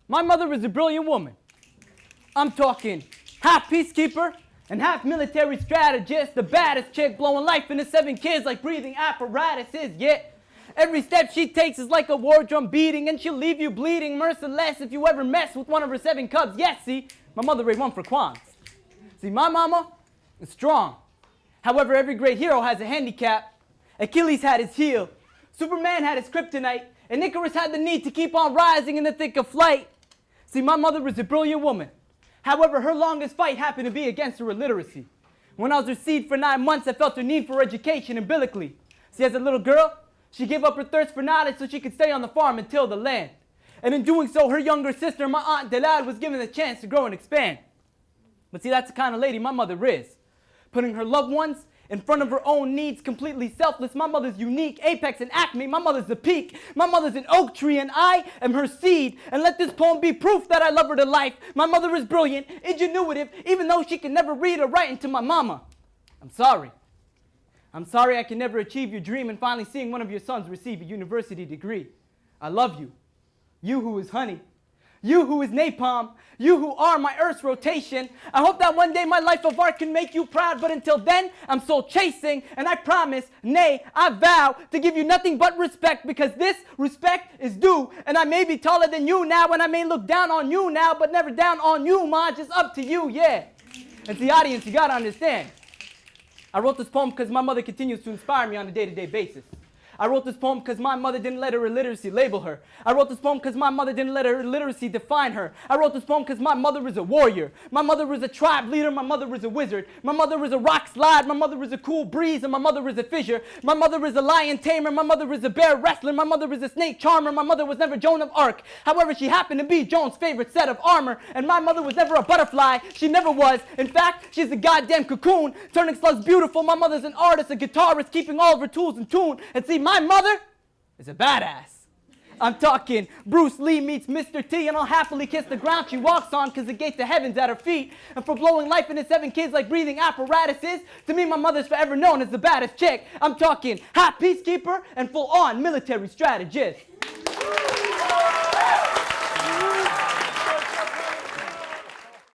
My mother is a brilliant woman. I'm talking half peacekeeper and half military strategist, the baddest chick blowing life into 7 kids like breathing apparatuses, yeah. Every step she takes is like a war drum beating, and she'll leave you bleeding merciless if you ever mess with one of her 7 cubs. Yes, see, my mother raised one for Quans. See, my mama is strong. However, every great hero has a handicap. Achilles had his heel, Superman had his kryptonite, and Icarus had the need to keep on rising in the thick of flight. See, my mother was a brilliant woman. However, her longest fight happened to be against her illiteracy. When I was her seed for 9 months, I felt her need for education umbilically. See, as a little girl, she gave up her thirst for knowledge so she could stay on the farm and till the land. And in doing so, her younger sister, my Aunt Delal, was given the chance to grow and expand. But see, that's the kind of lady my mother is. Putting her loved ones in front of her own needs, completely selfless. My mother's unique, apex and acme. My mother's the peak. My mother's an oak tree, and I am her seed. And let this poem be proof that I love her to life. My mother is brilliant, ingenuitive, even though she can never read or write. And to my mama, I'm sorry. I'm sorry I can never achieve your dream and finally seeing one of your sons receive a university degree. I love you. You who is honey. You who is napalm. You who are my earth's rotation. I hope that one day my life of art can make you proud, but until then, I'm soul chasing, and I promise, nay, I vow to give you nothing but respect, because this respect is due, and I may be taller than you now, and I may look down on you now, but never down on you, ma, just up to you, yeah. And to the audience, you gotta understand, I wrote this poem because my mother continues to inspire me on a day-to-day basis. I wrote this poem because my mother didn't let her illiteracy label her. I wrote this poem because my mother didn't let her illiteracy define her. I wrote this poem because my mother is a warrior. My mother is a tribe leader. My mother is a wizard. My mother is a rock slide. My mother is a cool breeze. And my mother is a fissure. My mother is a lion tamer. My mother is a bear wrestler. My mother is a snake charmer. My mother was never Joan of Arc. However, she happened to be Joan's favorite set of armor. And my mother was never a butterfly. She never was. In fact, she's a goddamn cocoon, turning slugs beautiful. My mother's an artist, a guitarist, keeping all of her tools in tune. And see, my mother is a badass. I'm talking Bruce Lee meets Mr. T, and I'll happily kiss the ground she walks on because the gates of heaven's at her feet. And for blowing life into 7 kids like breathing apparatuses, to me my mother's forever known as the baddest chick. I'm talking hot peacekeeper and full-on military strategist.